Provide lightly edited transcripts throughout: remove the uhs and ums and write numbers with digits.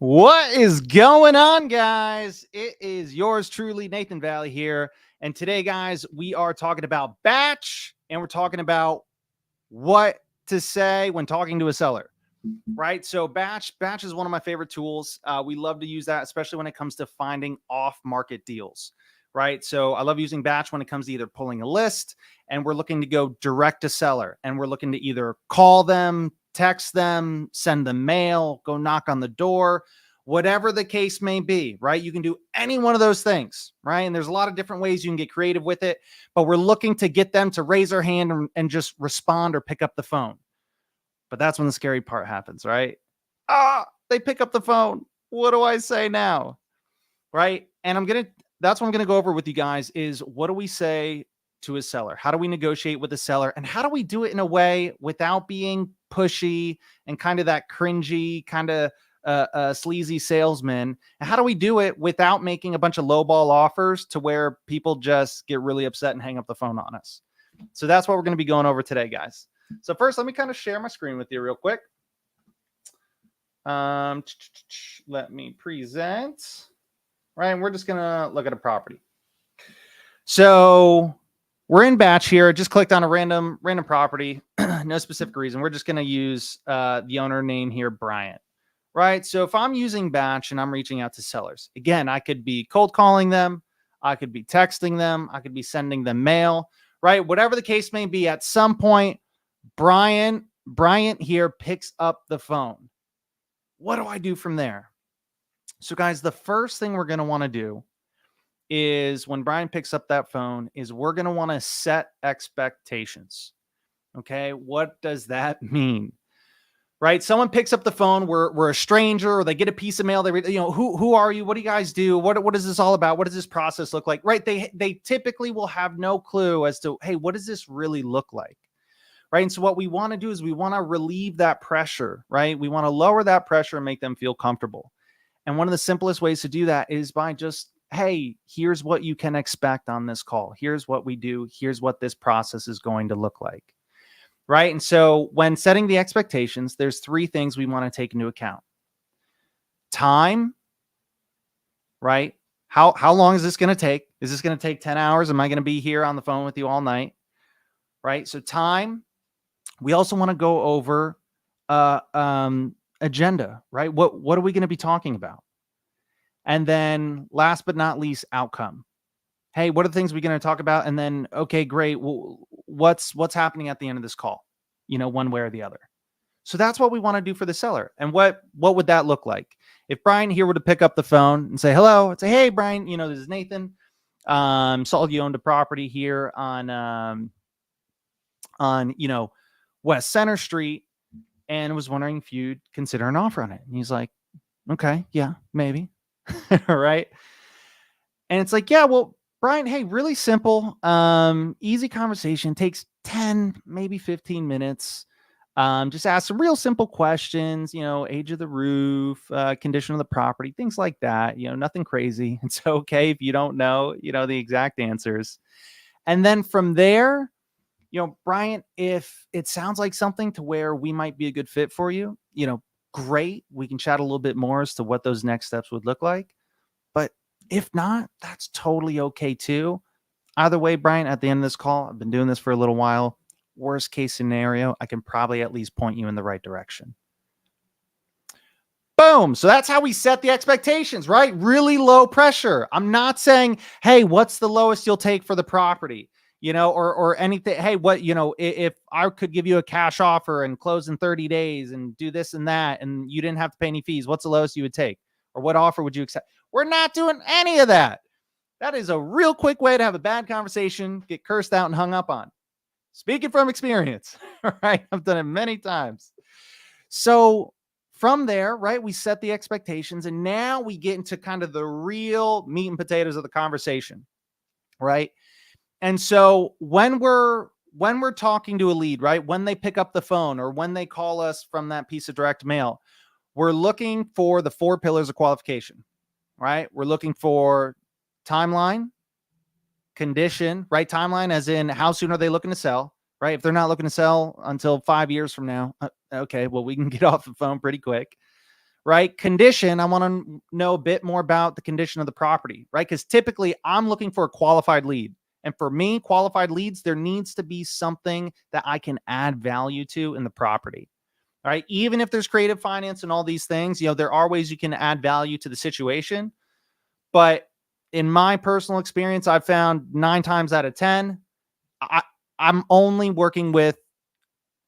What is going on, guys? It is yours truly, Nathan Valley here. And today, guys, we are talking about batch and we're talking about what to say when talking to a seller, right? So batch is one of my favorite tools. We love to use that, especially when it comes to finding off-market deals, right? So I love using batch when it comes to either pulling a list and we're looking to go direct to seller and we're looking to either call them, text them, send them mail, go knock on the door, whatever the case may be, right? You can do any one of those things, right? And there's a lot of different ways you can get creative with it, but we're looking to get them to raise their hand and just respond or pick up the phone. But that's when the scary part happens, right? They pick up the phone. What do I say now? Right? And that's what I'm going to go over with you guys is what do we say to a seller? How do we negotiate with a seller? And how do we do it in a way without being pushy and kind of that cringy, kind of sleazy salesman? And how do we do it without making a bunch of lowball offers to where people just get really upset and hang up the phone on us? So that's what we're going to be going over today, guys. So first, let me kind of share my screen with you real quick. Let me present. Right, and we're just gonna look at a property. So we're in batch here. Just clicked on a random property, no specific reason. We're just gonna use the owner name here, Bryant. Right. So if I'm using batch and I'm reaching out to sellers, again, I could be cold calling them, I could be texting them, I could be sending them mail. Right, whatever the case may be. At some point, Bryant here picks up the phone. What do I do from there? So guys, the first thing we're going to want to do is when Brian picks up that phone is we're going to want to set expectations. Okay. What does that mean? Right. Someone picks up the phone. We're a stranger or they get a piece of mail. They read, who are you? What do you guys do? What is this all about? What does this process look like? Right. They typically will have no clue as to, hey, what does this really look like? Right. And so what we want to do is we want to relieve that pressure, right? We want to lower that pressure and make them feel comfortable. And one of the simplest ways to do that is by just, hey, here's what you can expect on this call. Here's what we do. Here's what this process is going to look like. Right. And so when setting the expectations, there's three things we want to take into account. Time, right? How long is this going to take? Is this going to take 10 hours? Am I going to be here on the phone with you all night? Right. So time. We also want to go over agenda, right? What are we going to be talking about? And then last but not least, outcome. Hey, what are the things we're going to talk about? And then, okay, great. Well, what's happening at the end of this call? One way or the other. So that's what we want to do for the seller. And what would that look like? If Brian here were to pick up the phone and say, hello, and say, hey, Brian, this is Nathan. Saw you owned a property here on West Center Street, and was wondering if you'd consider an offer on it. And he's like, okay, yeah, maybe. All right. And it's like, yeah, well, Brian, hey, really simple, easy conversation, takes 10, maybe 15 minutes. Just ask some real simple questions, age of the roof, condition of the property, things like that, nothing crazy. It's okay if you don't know, the exact answers. And then from there, Bryant, if it sounds like something to where we might be a good fit for you, great. We can chat a little bit more as to what those next steps would look like. But if not, that's totally okay too. Either way, Bryant, at the end of this call, I've been doing this for a little while. Worst case scenario, I can probably at least point you in the right direction. Boom. So that's how we set the expectations, right? Really low pressure. I'm not saying, hey, what's the lowest you'll take for the property? Or anything. Hey, if I could give you a cash offer and close in 30 days and do this and that, and you didn't have to pay any fees, what's the lowest you would take? Or what offer would you accept? We're not doing any of that. That is a real quick way to have a bad conversation, get cursed out and hung up on. Speaking from experience, right? I've done it many times. So from there, right, we set the expectations, and now we get into kind of the real meat and potatoes of the conversation, right? And so when we're talking to a lead, right, when they pick up the phone or when they call us from that piece of direct mail, we're looking for the 4 pillars of qualification, right? We're looking for timeline, condition, right? Timeline as in how soon are they looking to sell, right? If they're not looking to sell until 5 years from now, okay, well, we can get off the phone pretty quick, right? Condition, I want to know a bit more about the condition of the property, right? Because typically I'm looking for a qualified lead. And for me, qualified leads, there needs to be something that I can add value to in the property. All right. Even if there's creative finance and all these things, there are ways you can add value to the situation. But in my personal experience, I've found 9 times out of 10, I, I'm only working with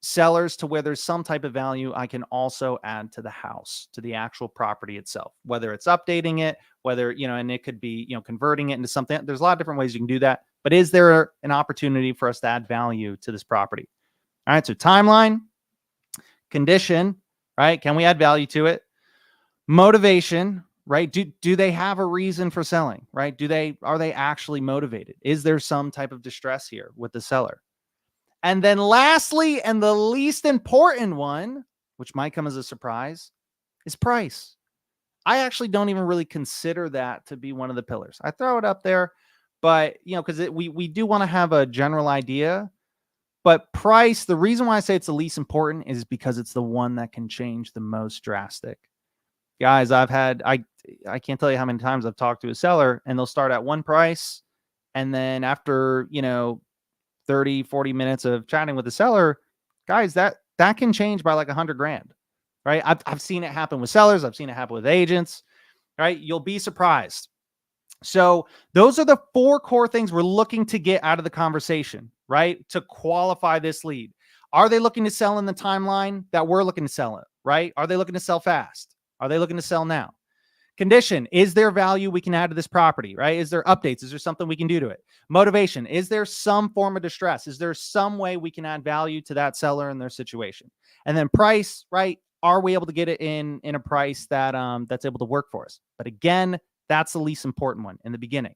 sellers to where there's some type of value I can also add to the house, to the actual property itself, whether it's updating it, whether, and it could be, converting it into something. There's a lot of different ways you can do that. But is there an opportunity for us to add value to this property? All right. So timeline, condition, right? Can we add value to it? Motivation, right? Do they have a reason for selling, right? Are they actually motivated? Is there some type of distress here with the seller? And then lastly, and the least important one, which might come as a surprise, is price. I actually don't even really consider that to be one of the pillars. I throw it up there, but because we do want to have a general idea. But price, the reason why I say it's the least important is because it's the one that can change the most drastic. Guys, I can't tell you how many times I've talked to a seller and they'll start at one price. And then after, 30, 40 minutes of chatting with the seller, guys, that can change by like $100,000, right? I've seen it happen with sellers. I've seen it happen with agents, right? You'll be surprised. So those are the 4 core things we're looking to get out of the conversation, right? To qualify this lead. Are they looking to sell in the timeline that we're looking to sell it, right? Are they looking to sell fast? Are they looking to sell now? Condition, is there value we can add to this property, right? Is there updates? Is there something we can do to it? Motivation, is there some form of distress? Is there some way we can add value to that seller and their situation? And then price, right? Are we able to get it in a price that that's able to work for us? But again, that's the least important one in the beginning.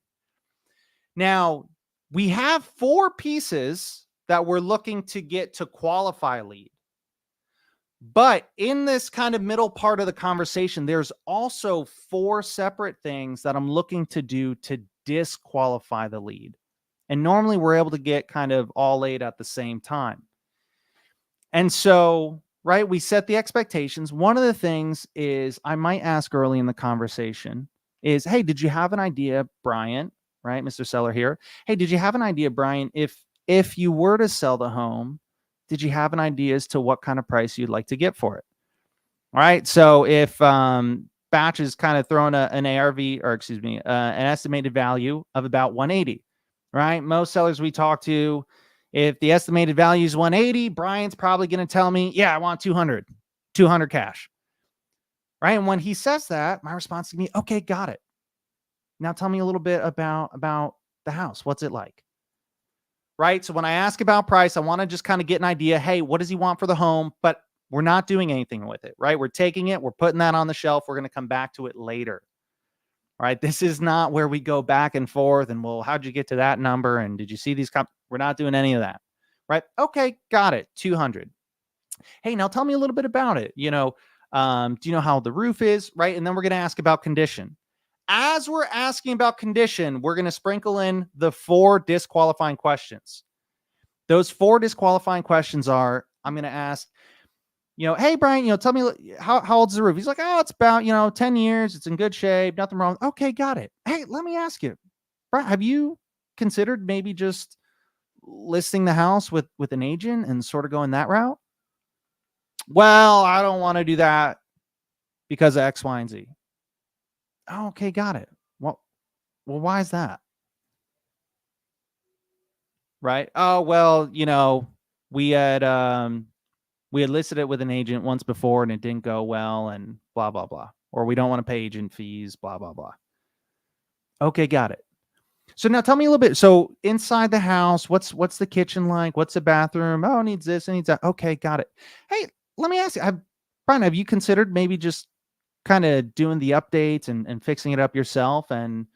Now, we have 4 pieces that we're looking to get to qualify lead. But in this kind of middle part of the conversation, there's also 4 separate things that I'm looking to do to disqualify the lead. And normally we're able to get kind of all 8 at the same time. And so, right, we set the expectations. One of the things is I might ask early in the conversation is, hey, did you have an idea, Brian, right? Mr. Seller here. Hey, did you have an idea, Brian, if you were to sell the home, did you have an idea as to what kind of price you'd like to get for it? All right. So if Batch is kind of throwing an ARV, or excuse me, an estimated value of about 180, right? Most sellers we talk to, if the estimated value is 180, Brian's probably going to tell me, yeah, I want 200 cash. Right. And when he says that, my response to me, okay, got it. Now tell me a little bit about the house. What's it like? Right. So when I ask about price, I want to just kind of get an idea. Hey, what does he want for the home? But we're not doing anything with it, right? We're taking it, we're putting that on the shelf. We're going to come back to it later. All right. This is not where we go back and forth and, well, how'd you get to that number? And did you see these? We're not doing any of that. Right. Okay. Got it. 200. Hey, now tell me a little bit about it. Do you know how the roof is? Right. And then we're going to ask about condition. As we're asking about condition, we're going to sprinkle in the 4 disqualifying questions. Those 4 disqualifying questions are, I'm going to ask, hey, Brian, tell me how old's the roof? He's like, oh, it's about, 10 years. It's in good shape. Nothing wrong. Okay, got it. Hey, let me ask you, Brian, have you considered maybe just listing the house with an agent and sort of going that route? Well, I don't want to do that because of X, Y, and Z. Oh, okay, got it. Well, why is that? Right? Oh, well, we had listed it with an agent once before and it didn't go well and blah blah blah. Or we don't want to pay agent fees, blah blah blah. Okay, got it. So now tell me a little bit. So inside the house, what's the kitchen like? What's the bathroom? Oh, it needs this, it needs that. Okay, got it. Hey, let me ask you, Brian, have you considered maybe just kind of doing the updates and fixing it up yourself and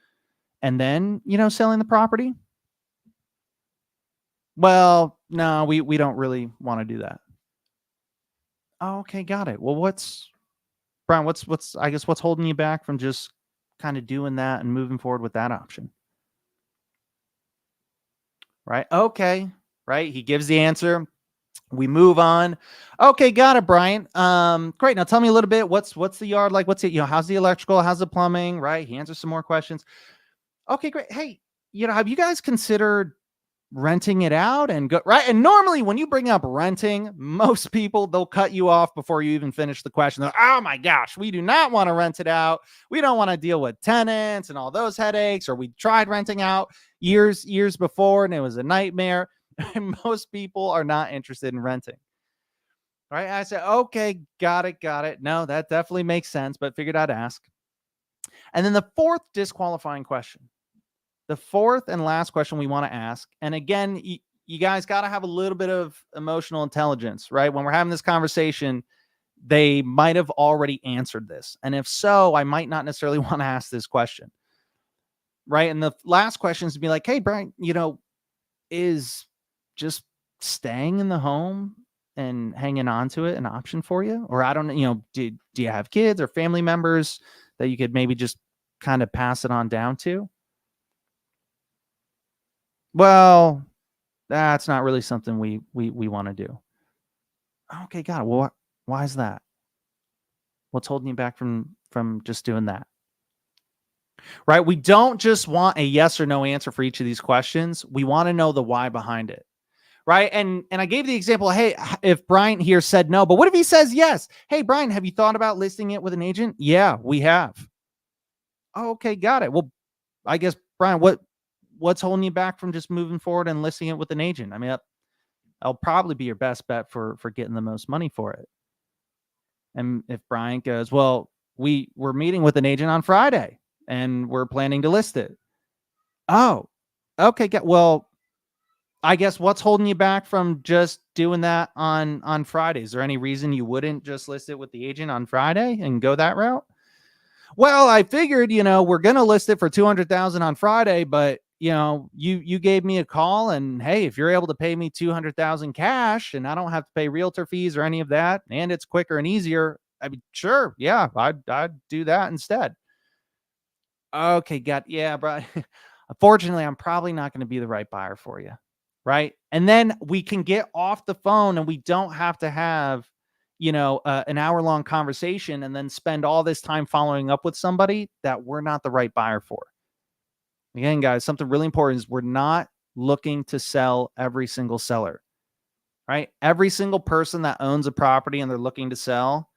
then, selling the property? Well, no, we don't really want to do that. Oh, okay, got it. Well, Brian, I guess what's holding you back from just kind of doing that and moving forward with that option? Right? Okay. Right? He gives the answer. We move on. Okay, got it, Brian. Great. Now tell me a little bit. What's the yard like? What's it? How's the electrical? How's the plumbing? Right. He answers some more questions. Okay, great. Hey, have you guys considered renting it out and go right? And normally when you bring up renting, most people they'll cut you off before you even finish the question. They're, oh my gosh, we do not want to rent it out. We don't want to deal with tenants and all those headaches. Or we tried renting out years before and it was a nightmare. And most people are not interested in renting. Right. I said, okay, got it. No, that definitely makes sense, but figured I'd ask. And then the fourth disqualifying question. The fourth and last question we want to ask, and again, you guys got to have a little bit of emotional intelligence, right? When we're having this conversation, they might have already answered this. And if so, I might not necessarily want to ask this question, right? And the last question is to be like, hey, Brian, is just staying in the home and hanging on to it an option for you? Or I don't know, do you have kids or family members that you could maybe just kind of pass it on down to? Well, that's not really something we want to do. Okay, got it. Well, why is that? What's holding you back from just doing that? Right? We don't just want a yes or no answer for each of these questions. We want to know the why behind it. Right? And I gave the example, hey, if Brian here said no, but what if he says yes? Hey, Brian, have you thought about listing it with an agent? Yeah, we have. Oh, okay, got it. Well, I guess Brian, what's holding you back from just moving forward and listing it with an agent? I mean, that'll probably be your best bet for getting the most money for it. And if Brian goes, well, we're meeting with an agent on Friday and we're planning to list it. Oh, okay. Well, I guess what's holding you back from just doing that on Friday? Is there any reason you wouldn't just list it with the agent on Friday and go that route? Well, I figured, we're going to list it for 200,000 on Friday, but you gave me a call and hey, if you're able to pay me 200,000 cash and I don't have to pay realtor fees or any of that, and it's quicker and easier, I mean, sure. Yeah. I'd do that instead. Okay. Yeah, bro. Unfortunately, I'm probably not going to be the right buyer for you. Right. And then we can get off the phone and we don't have to have, an hour-long conversation and then spend all this time following up with somebody that we're not the right buyer for. Again, guys, something really important is we're not looking to sell every single seller, right? Every single person that owns a property and they're looking to sell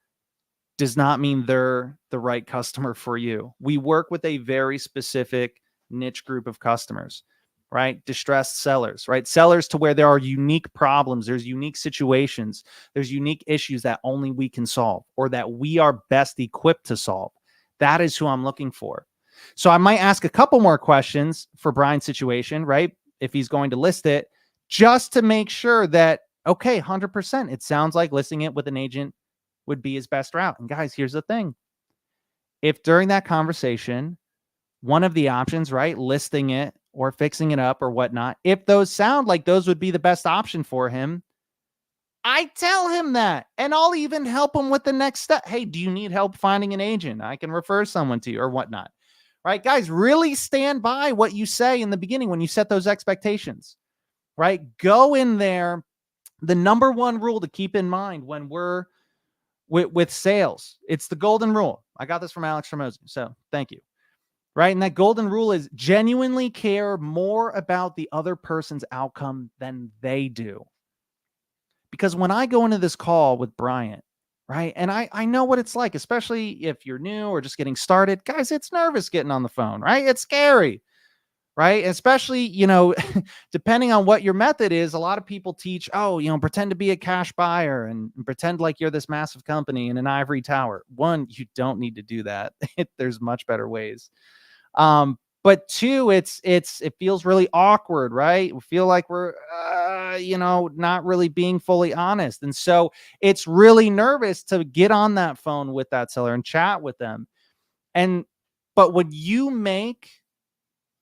does not mean they're the right customer for you. We work with a very specific niche group of customers, right? Distressed sellers, right? Sellers to where there are unique problems, there's unique situations, there's unique issues that only we can solve or that we are best equipped to solve. That is who I'm looking for. So I might ask a couple more questions for Brian's situation, right? If he's going to list it, just to make sure that, okay, 100%, it sounds like listing it with an agent would be his best route. And guys, here's the thing. If during that conversation, one of the options, right, listing it or fixing it up or whatnot, if those sound like those would be the best option for him, I tell him that. And I'll even help him with the next step. Hey, do you need help finding an agent? I can refer someone to you or whatnot. Right, guys, really stand by what you say in the beginning when you set those expectations, right? Go in there. The number one rule to keep in mind when we're with sales, it's the golden rule. I got this from Alex Ramosi, so thank you. Right, and that golden rule is genuinely care more about the other person's outcome than they do. Because when I go into this call with Bryant, right, and I know what it's like, especially if you're new or just getting started, guys, it's nervous getting on the phone, right? It's scary, right? Especially, depending on what your method is, a lot of people teach, oh, pretend to be a cash buyer and pretend like you're this massive company in an ivory tower. One, you don't need to do that. There's much better ways. But two, it feels really awkward, right? We feel like we're, not really being fully honest. And so it's really nervous to get on that phone with that seller and chat with them. But when you make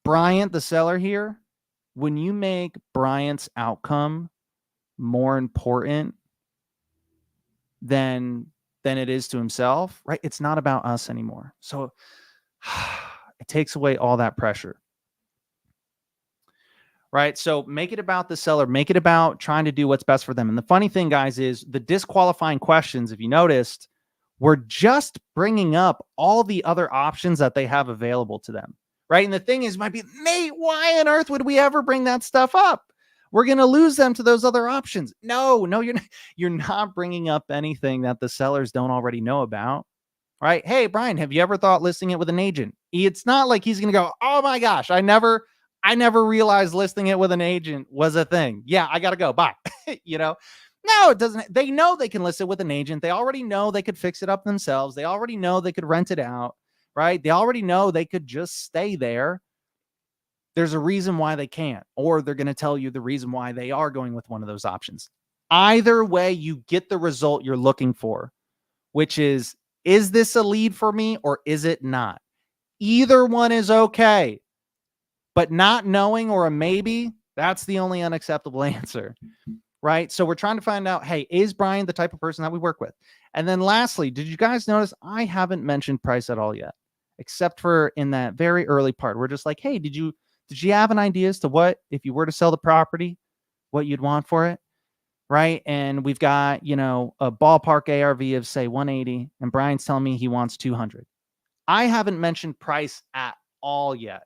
Bryant, the seller here, when you make Bryant's outcome more important than it is to himself, right? It's not about us anymore. So it takes away all that pressure. right? So make it about the seller, make it about trying to do what's best for them. And the funny thing, guys, is the disqualifying questions, if you noticed, were just bringing up all the other options that they have available to them, right? And the thing is, might be, Nate, why on earth would we ever bring that stuff up? We're going to lose them to those other options. No, you're not bringing up anything that the sellers don't already know about, right? Hey, Brian, have you ever thought listing it with an agent? It's not like he's going to go, oh my gosh, I never realized listing it with an agent was a thing. Yeah, I got to go. Bye. No, it doesn't. They know they can list it with an agent. They already know they could fix it up themselves. They already know they could rent it out, right? They already know they could just stay there. There's a reason why they can't, or they're going to tell you the reason why they are going with one of those options. Either way, you get the result you're looking for, which is this a lead for me or is it not? Either one is okay, but not knowing or a maybe, that's the only unacceptable answer, right? So we're trying to find out, hey, is Brian the type of person that we work with? And then lastly, did you guys notice I haven't mentioned price at all yet, except for in that very early part? We're just like, hey, did you have an idea as to what, if you were to sell the property, what you'd want for it? Right. And we've got, a ballpark ARV of say 180, and Brian's telling me he wants 200. I haven't mentioned price at all yet,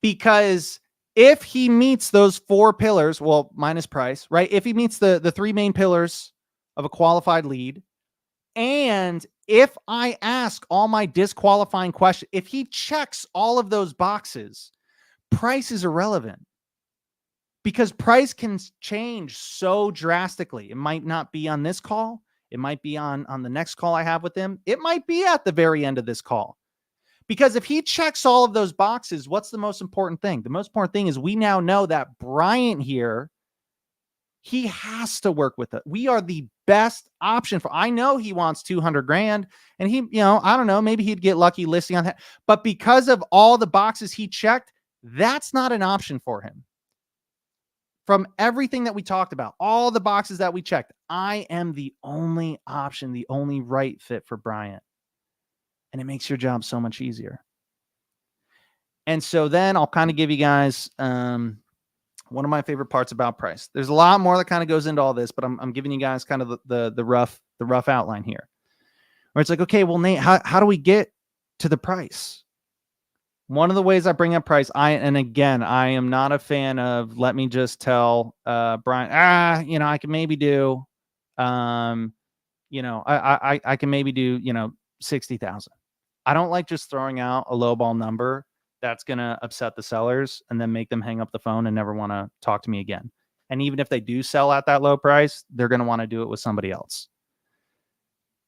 because if he meets those 4 pillars, well, minus price, right? If he meets the 3 main pillars of a qualified lead, and if I ask all my disqualifying questions, if he checks all of those boxes, price is irrelevant, because price can change so drastically. It might not be on this call. It might be on the next call I have with him. It might be at the very end of this call. Because if he checks all of those boxes, what's the most important thing? The most important thing is we now know that Bryant here, he has to work with it. We are the best option for, I know he wants 200 grand, and he, I don't know, maybe he'd get lucky listing on that. But because of all the boxes he checked, that's not an option for him. From everything that we talked about, all the boxes that we checked, I am the only option, the only right fit for Bryant. And it makes your job so much easier. And so then I'll kind of give you guys one of my favorite parts about price. There's a lot more that kind of goes into all this, but I'm giving you guys kind of the rough outline here, where it's like, okay, well, Nate, how do we get to the price? One of the ways I bring up price, and again, I am not a fan of, let me just tell Brian, I can maybe do, I can maybe do, 60,000. I don't like just throwing out a lowball number that's going to upset the sellers and then make them hang up the phone and never want to talk to me again. And even if they do sell at that low price, they're going to want to do it with somebody else.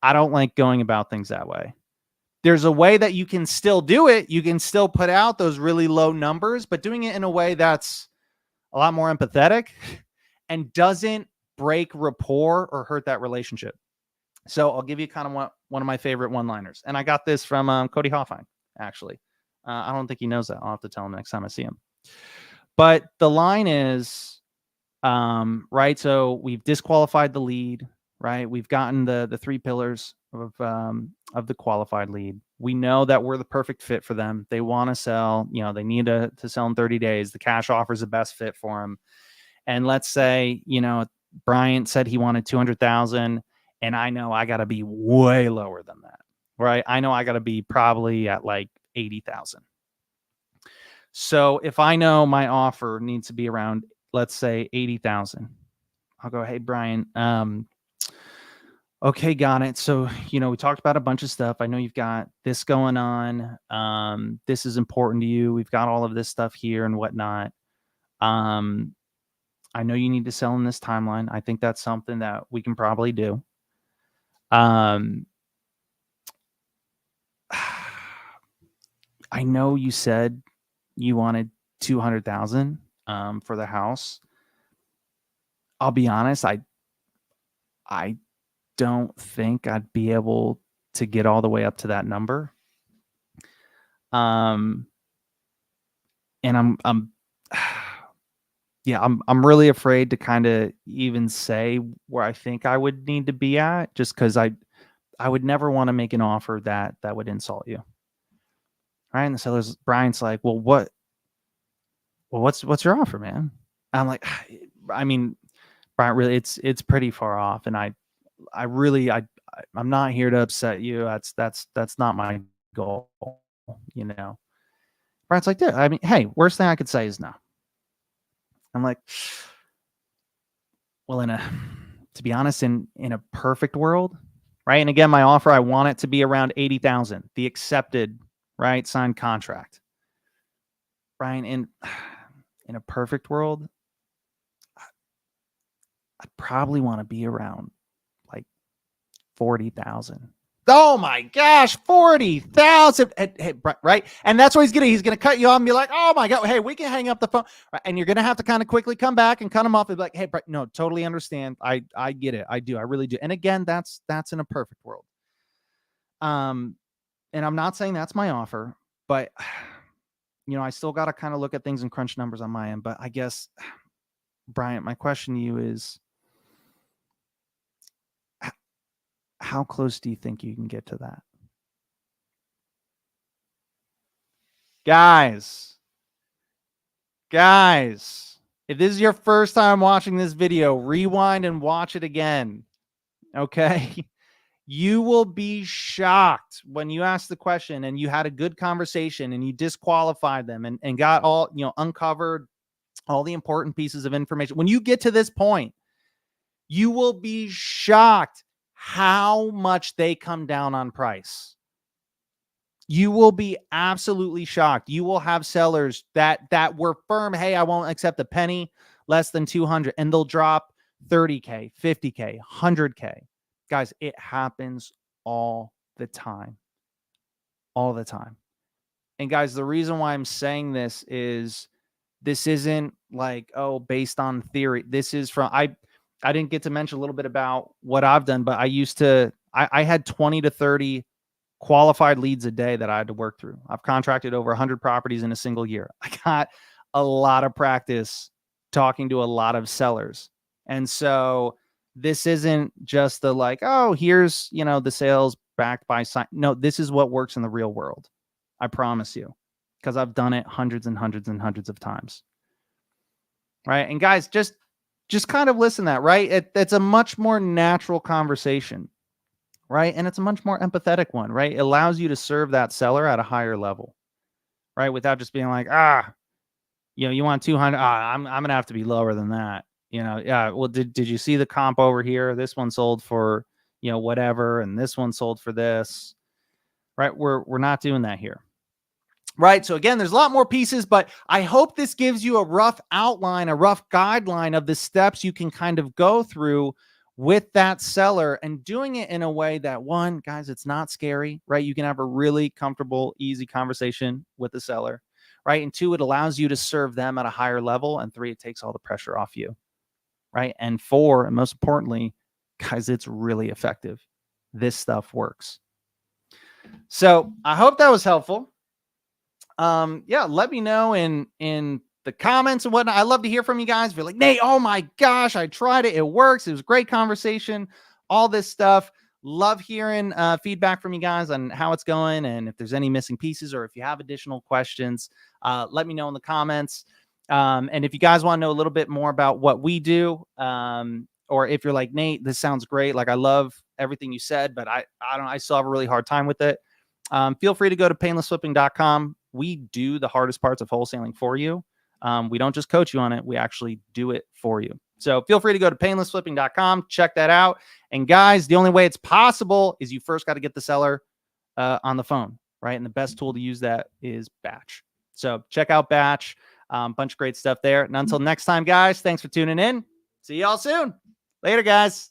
I don't like going about things that way. There's a way that you can still do it. You can still put out those really low numbers, but doing it in a way that's a lot more empathetic and doesn't break rapport or hurt that relationship. So I'll give you kind of one of my favorite one-liners. And I got this from Cody Hoffine, actually. I don't think he knows that. I'll have to tell him next time I see him. But the line is, right, so we've disqualified the lead, right? We've gotten the 3 pillars of the qualified lead. We know that we're the perfect fit for them. They want to sell, they need to sell in 30 days. The cash offer is the best fit for them. And let's say, Bryant said he wanted 200,000, and I know I got to be way lower than that, right? I know I got to be probably at like 80,000. So if I know my offer needs to be around, let's say 80,000, I'll go, hey, Brian, okay, got it. So, we talked about a bunch of stuff. I know you've got this going on. This is important to you. We've got all of this stuff here and whatnot. I know you need to sell in this timeline. I think that's something that we can probably do. I know you said you wanted 200,000 for the house. I'll be honest, I don't think I'd be able to get all the way up to that number. And I'm really afraid to kind of even say where I think I would need to be at, just because I would never want to make an offer that would insult you. Right. And the seller's, Brian's like, well, what well, what's your offer, man? I'm like, I mean, Brian, really, it's pretty far off, and I'm not here to upset you. That's not my goal, you know. Brian's like, dude, I mean, hey, worst thing I could say is no. I'm like, well, to be honest, in a perfect world, right? And again, my offer, I want it to be around 80,000, the accepted, right, signed contract. Brian, in a perfect world, I'd probably want to be around like 40,000. Oh my gosh, 40,000. Right. And that's what he's gonna cut you off and be like, oh my God, hey, we can hang up the phone. Right? And you're gonna have to kind of quickly come back and cut him off and be like, hey, no, totally understand. I get it. I do. I really do. And again, that's in a perfect world. And I'm not saying that's my offer, but I still got to kind of look at things and crunch numbers on my end. But I guess, Bryant, my question to you is, how close do you think you can get to that? Guys, if this is your first time watching this video, rewind and watch it again. Okay. You will be shocked when you ask the question and you had a good conversation and you disqualified them and got all, uncovered all the important pieces of information. When you get to this point, you will be shocked how much they come down on price. You will be absolutely shocked. You will have sellers that were firm, hey, I won't accept a penny less than 200, and they'll drop 30K, 50K, 100K. Guys, it happens all the time. All the time. And guys, the reason why I'm saying this is this isn't like, oh, based on theory. This is from, I didn't get to mention a little bit about what I've done, but I had 20 to 30 qualified leads a day that I had to work through. I've contracted over 100 properties in a single year. I got a lot of practice talking to a lot of sellers. And so this isn't just the like, oh, here's, the sales backed by sign. No, this is what works in the real world. I promise you, because I've done it hundreds and hundreds and hundreds of times. Right. And guys, just kind of listen to that, right? It's a much more natural conversation. Right. And it's a much more empathetic one, right? It allows you to serve that seller at a higher level, right? Without just being like, you want 200. I'm going to have to be lower than that. Yeah. Well, did you see the comp over here? This one sold for, whatever. And this one sold for this, right? We're not doing that here. Right. So again, there's a lot more pieces, but I hope this gives you a rough outline, a rough guideline of the steps you can kind of go through with that seller and doing it in a way that, one, guys, it's not scary, right? You can have a really comfortable, easy conversation with the seller, right? And two, it allows you to serve them at a higher level. And three, it takes all the pressure off you, right? And four, and most importantly, guys, it's really effective. This stuff works. So I hope that was helpful. Yeah, let me know in the comments and whatnot. I love to hear from you guys. If you're like, Nate, oh my gosh, I tried it. It works. It was a great conversation. All this stuff. Love hearing feedback from you guys on how it's going and if there's any missing pieces or if you have additional questions, let me know in the comments. And if you guys want to know a little bit more about what we do, or if you're like, Nate, this sounds great. Like, I love everything you said, but I still have a really hard time with it. Feel free to go to painlessflipping.com. We do the hardest parts of wholesaling for you. We don't just coach you on it. We actually do it for you. So feel free to go to painlessflipping.com. Check that out. And guys, the only way it's possible is you first got to get the seller on the phone, right? And the best tool to use that is Batch. So check out Batch. Bunch of great stuff there. And until next time, guys, thanks for tuning in. See y'all soon. Later, guys.